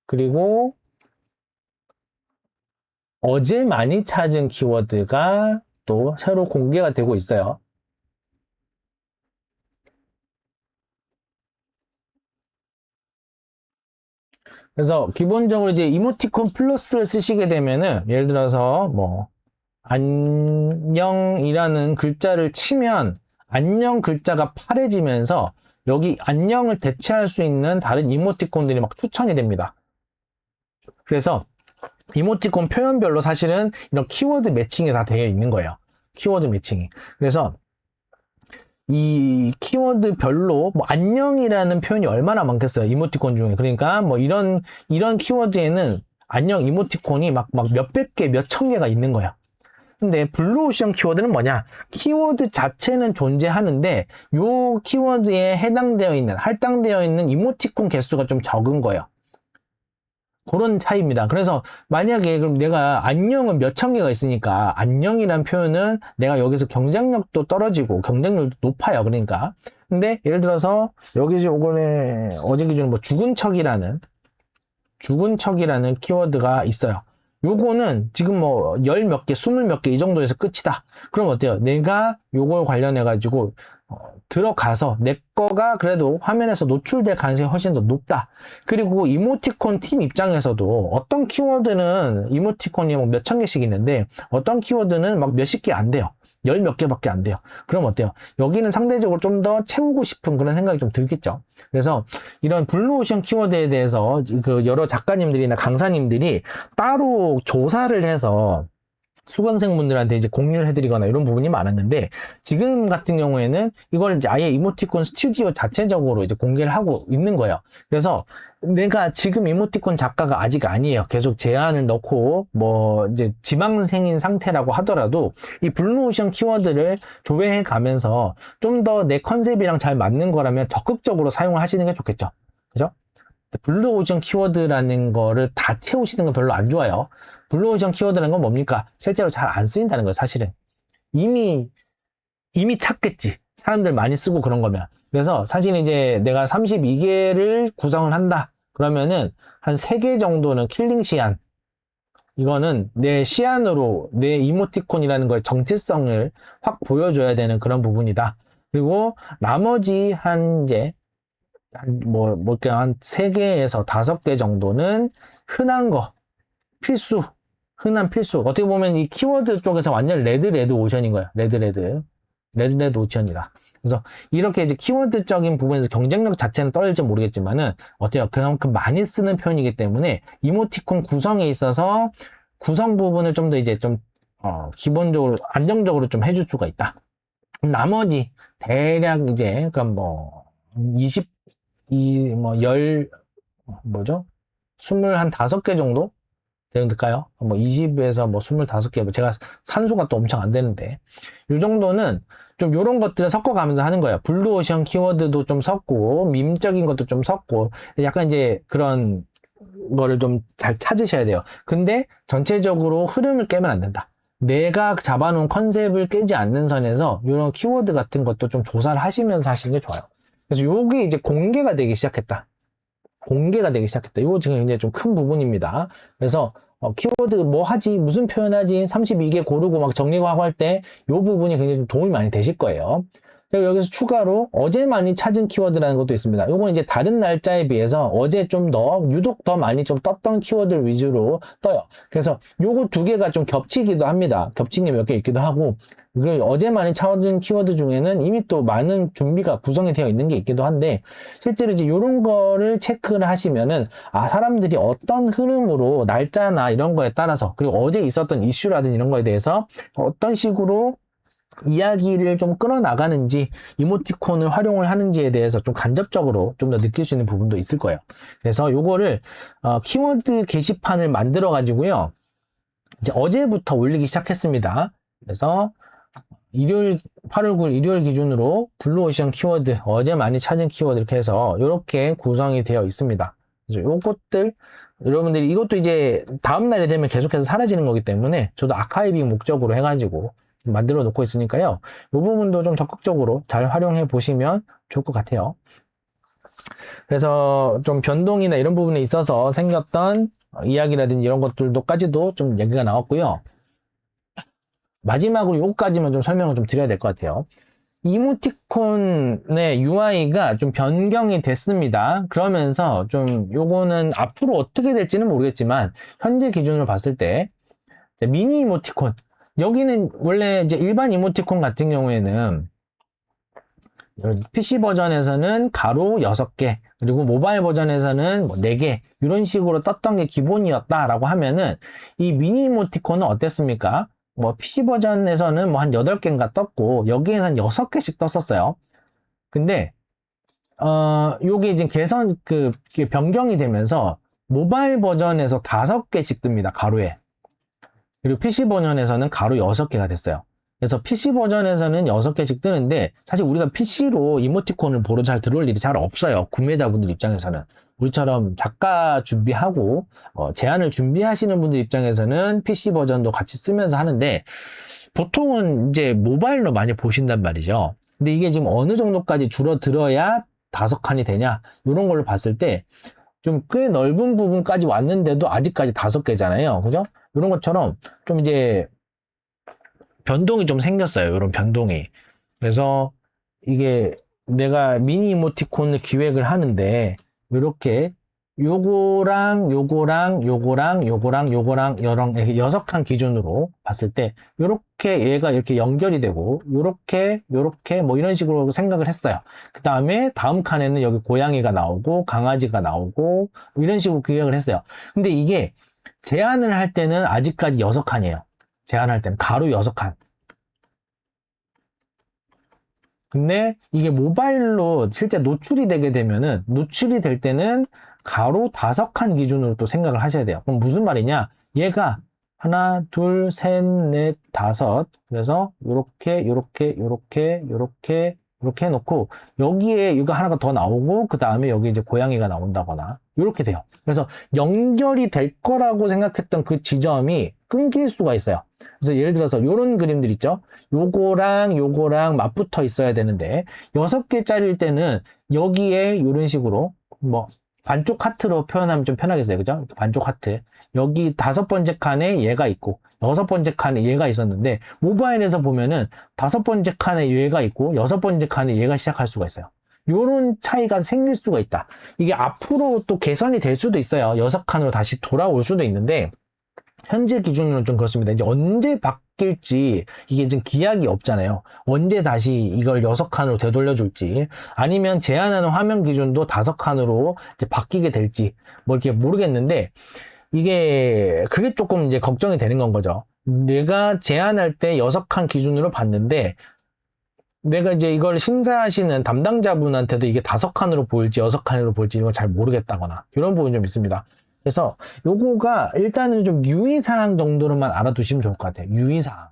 그리고 어제 많이 찾은 키워드가 또 새로 공개가 되고 있어요. 그래서 기본적으로 이제 이모티콘 플러스를 쓰시게 되면은, 예를 들어서 뭐 안녕이라는 글자를 치면 안녕 글자가 파래지면서 여기 안녕을 대체할 수 있는 다른 이모티콘들이 막 추천이 됩니다. 그래서 이모티콘 표현별로 사실은 이런 키워드 매칭이 다 되어 있는 거예요. 키워드 매칭이. 그래서 이 키워드별로 뭐 안녕이라는 표현이 얼마나 많겠어요, 이모티콘 중에. 그러니까 뭐 이런 키워드에는 안녕 이모티콘이 막 몇백 개, 몇천 개가 있는 거예요. 근데 블루오션 키워드는 뭐냐? 키워드 자체는 존재하는데 요 키워드에 할당되어 있는 이모티콘 개수가 좀 적은 거예요. 그런 차이입니다. 그래서 만약에 그럼 내가 안녕은 몇천 개가 있으니까 안녕이란 표현은 내가 여기서 경쟁력도 떨어지고 경쟁력도 높아요. 그러니까. 근데 예를 들어서 여기 요번에 어제 기준 뭐 죽은 척이라는 키워드가 있어요. 요거는 지금 뭐 열 몇 개, 스물 몇 개 이 정도에서 끝이다. 그럼 어때요? 내가 요걸 관련해 가지고 들어가서 내 거가 그래도 화면에서 노출될 가능성이 훨씬 더 높다. 그리고 이모티콘 팀 입장에서도 어떤 키워드는 이모티콘이 뭐 몇천 개씩 있는데 어떤 키워드는 막 몇십 개 안 돼요. 열 몇 개밖에 안 돼요. 그럼 어때요? 여기는 상대적으로 좀 더 채우고 싶은 그런 생각이 좀 들겠죠. 그래서 이런 블루오션 키워드에 대해서 그 여러 작가님들이나 강사님들이 따로 조사를 해서 수강생분들한테 이제 공유를 해드리거나 이런 부분이 많았는데, 지금 같은 경우에는 이걸 이제 아예 이모티콘 스튜디오 자체적으로 이제 공개를 하고 있는 거예요. 그래서 내가 지금 이모티콘 작가가 아직 아니에요. 계속 제안을 넣고 뭐 이제 지망생인 상태라고 하더라도 이 블루오션 키워드를 조회해 가면서 좀 더 내 컨셉이랑 잘 맞는 거라면 적극적으로 사용을 하시는 게 좋겠죠. 그죠? 블루오션 키워드라는 거를 다 채우시는 건 별로 안 좋아요. 블루오션 키워드라는 건 뭡니까? 실제로 잘 안 쓰인다는 거예요, 사실은. 이미 찾겠지. 사람들 많이 쓰고 그런 거면. 그래서 사실 이제 내가 32개를 구성을 한다. 그러면은 한 3개 정도는 킬링 시안. 이거는 내 시안으로 내 이모티콘이라는 거의 정체성을 확 보여줘야 되는 그런 부분이다. 그리고 나머지 한 3개에서 5개 정도는 흔한 거. 흔한 필수. 어떻게 보면 이 키워드 쪽에서 완전 레드 오션인 거예요. 레드 오션이다. 그래서 이렇게 이제 키워드적인 부분에서 경쟁력 자체는 떨어질지 모르겠지만은 어때요? 그만큼 많이 쓰는 표현이기 때문에 이모티콘 구성에 있어서 구성 부분을 좀 더 이제 기본적으로 안정적으로 좀 해줄 수가 있다. 나머지 대략 이제 그러니까 뭐 25개 정도 될까요? 뭐 20에서 뭐 25개, 제가 산수가 또 엄청 안 되는데, 요 정도는 좀 요런 것들을 섞어가면서 하는 거예요. 블루오션 키워드도 좀 섞고, 밈적인 것도 좀 섞고, 약간 이제 그런 거를 좀 잘 찾으셔야 돼요. 근데 전체적으로 흐름을 깨면 안 된다. 내가 잡아놓은 컨셉을 깨지 않는 선에서 요런 키워드 같은 것도 좀 조사를 하시면서 하시는 게 좋아요. 그래서 요게 이제 공개가 되기 시작했다. 이거 지금 굉장히 좀 큰 부분입니다. 그래서 키워드 뭐 하지, 무슨 표현하지, 32개 고르고 막 정리하고 할 때 이 부분이 굉장히 좀 도움이 많이 되실 거예요. 그리고 여기서 추가로 어제 많이 찾은 키워드라는 것도 있습니다. 이건 이제 다른 날짜에 비해서 어제 좀 더 유독 더 많이 좀 떴던 키워드 위주로 떠요. 그래서 요거 2개가 좀 겹치기도 합니다. 겹친 게 몇 개 있기도 하고, 그리고 어제 많이 찾은 키워드 중에는 이미 또 많은 준비가 구성이 되어 있는 게 있기도 한데, 실제로 이제 요런 거를 체크를 하시면은 사람들이 어떤 흐름으로 날짜나 이런 거에 따라서, 그리고 어제 있었던 이슈라든지 이런 거에 대해서 어떤 식으로 이야기를 좀 끌어나가는지, 이모티콘을 활용을 하는지에 대해서 좀 간접적으로 좀 더 느낄 수 있는 부분도 있을 거예요. 그래서 요거를 키워드 게시판을 만들어 가지고요, 이제 어제부터 올리기 시작했습니다. 그래서 8월 9일 일요일 기준으로 블루오션 키워드, 어제 많이 찾은 키워드 이렇게 해서 이렇게 구성이 되어 있습니다. 그래서 요것들 여러분들이, 이것도 이제 다음 날이 되면 계속해서 사라지는 거기 때문에 저도 아카이빙 목적으로 해가지고 만들어 놓고 있으니까요, 이 부분도 좀 적극적으로 잘 활용해 보시면 좋을 것 같아요. 그래서 좀 변동이나 이런 부분에 있어서 생겼던 이야기라든지 이런 것들도까지도 좀 얘기가 나왔고요. 마지막으로 요거까지만 좀 설명을 좀 드려야 될 것 같아요. 이모티콘의 UI가 좀 변경이 됐습니다. 그러면서 좀 요거는 앞으로 어떻게 될지는 모르겠지만, 현재 기준으로 봤을 때 미니 이모티콘, 여기는 원래 이제 일반 이모티콘 같은 경우에는 PC 버전에서는 가로 6개, 그리고 모바일 버전에서는 뭐 4개, 이런 식으로 떴던 게 기본이었다라고 하면은, 이 미니 이모티콘은 어땠습니까? 뭐 PC 버전에서는 뭐 한 8개인가 떴고, 여기에는 한 6개씩 떴었어요. 근데 요게 이제 변경이 되면서 모바일 버전에서 5개씩 뜹니다, 가로에. 그리고 PC 버전에서는 가로 6개가 됐어요. 그래서 PC 버전에서는 6개씩 뜨는데 사실 우리가 PC로 이모티콘을 보러 잘 들어올 일이 잘 없어요. 구매자분들 입장에서는. 우리처럼 작가 준비하고 제안을 준비하시는 분들 입장에서는 PC 버전도 같이 쓰면서 하는데 보통은 이제 모바일로 많이 보신단 말이죠. 근데 이게 지금 어느 정도까지 줄어들어야 5칸이 되냐 이런 걸로 봤을 때 좀 꽤 넓은 부분까지 왔는데도 아직까지 5개잖아요. 그죠? 이런 것처럼 좀 이제 변동이 좀 생겼어요. 이런 변동이. 그래서 이게 내가 미니 이모티콘을 기획을 하는데 이렇게 요거랑 요거랑 요거랑 요거랑 요거랑 요런 6칸 기준으로 봤을 때 요렇게 얘가 이렇게 연결이 되고 요렇게 뭐 이런 식으로 생각을 했어요. 그 다음에 다음 칸에는 여기 고양이가 나오고 강아지가 나오고 뭐 이런 식으로 기획을 했어요. 근데 이게 제안을 할 때는 아직까지 6칸이에요. 제안할 때는 가로 6칸. 근데 이게 모바일로 실제 노출이 되게 되면은 노출이 될 때는 가로 5칸 기준으로 또 생각을 하셔야 돼요. 그럼 무슨 말이냐? 얘가 하나, 둘, 셋, 넷, 5. 그래서 요렇게 해놓고 여기에 이거 하나가 더 나오고 그 다음에 여기 이제 고양이가 나온다거나 이렇게 돼요. 그래서 연결이 될 거라고 생각했던 그 지점이 끊길 수가 있어요. 그래서 예를 들어서 요런 그림들 있죠? 요거랑 맞붙어 있어야 되는데 6개짜리일 때는 여기에 이런 식으로 뭐 반쪽 하트로 표현하면 좀 편하겠어요. 그죠? 반쪽 하트. 여기 5번째 칸에 얘가 있고 6번째 칸에 얘가 있었는데 모바일에서 보면은 5번째 칸에 얘가 있고 6번째 칸에 얘가 시작할 수가 있어요. 요런 차이가 생길 수가 있다. 이게 앞으로 또 개선이 될 수도 있어요. 6칸으로 다시 돌아올 수도 있는데 현재 기준으로는 좀 그렇습니다. 이제 언제 바뀔지 이게 지금 기약이 없잖아요. 언제 다시 이걸 6칸으로 되돌려줄지 아니면 제한하는 화면 기준도 5칸으로 이제 바뀌게 될지 뭐 이렇게 모르겠는데 그게 조금 이제 걱정이 되는 건 거죠. 내가 제한할 때 6칸 기준으로 봤는데 내가 이제 이걸 심사하시는 담당자분한테도 이게 5칸으로 보일지 6칸으로 보일지 이건 잘 모르겠다거나 이런 부분이 좀 있습니다. 그래서 요거가 일단은 좀 유의사항 정도로만 알아두시면 좋을 것 같아요. 유의사항.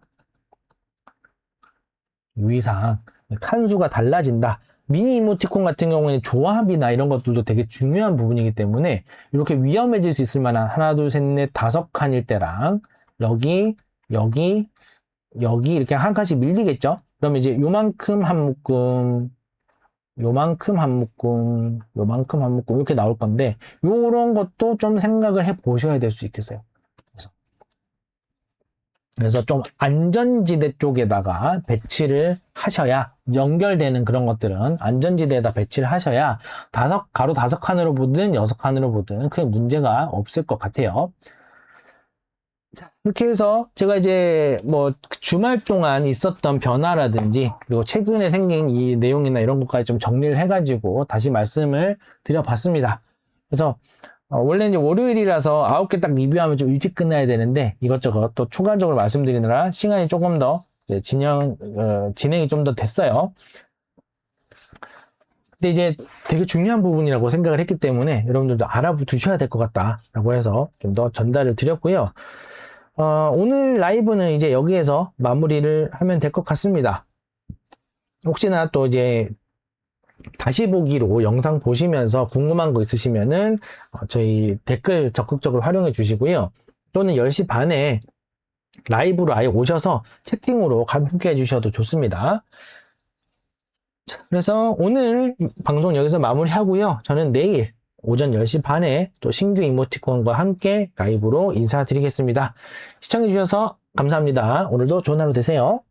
칸수가 달라진다. 미니 이모티콘 같은 경우에는 조합이나 이런 것들도 되게 중요한 부분이기 때문에 이렇게 위험해질 수 있을 만한 하나, 둘, 셋, 넷, 5칸일 때랑 여기 이렇게 한 칸씩 밀리겠죠? 그러면 이제 요만큼 한 묶음 이렇게 나올 건데 요런 것도 좀 생각을 해 보셔야 될 수 있겠어요. 그래서 좀 안전지대 쪽에다가 배치를 하셔야 연결되는 그런 것들은 안전지대에다 배치를 하셔야 가로 5칸으로 보든 6칸으로 보든 크게 문제가 없을 것 같아요. 자, 이렇게 해서 제가 이제 뭐 주말 동안 있었던 변화라든지 그리고 최근에 생긴 이 내용이나 이런 것까지 좀 정리를 해가지고 다시 말씀을 드려봤습니다. 그래서 원래 이제 월요일이라서 9개 딱 리뷰하면 좀 일찍 끝나야 되는데 이것저것 또 추가적으로 말씀드리느라 시간이 조금 더 이제 진행이 좀 더 됐어요. 근데 이제 되게 중요한 부분이라고 생각을 했기 때문에 여러분들도 알아두셔야 될 것 같다라고 해서 좀 더 전달을 드렸고요. 오늘 라이브는 이제 여기에서 마무리를 하면 될 것 같습니다. 혹시나 또 이제 다시 보기로 영상 보시면서 궁금한 거 있으시면은 저희 댓글 적극적으로 활용해 주시고요. 또는 10시 반에 라이브로 아예 오셔서 채팅으로 함께 해주셔도 좋습니다. 자, 그래서 오늘 방송 여기서 마무리하고요. 저는 내일 오전 10시 반에 또 신규 이모티콘과 함께 라이브로 인사드리겠습니다. 시청해주셔서 감사합니다. 오늘도 좋은 하루 되세요.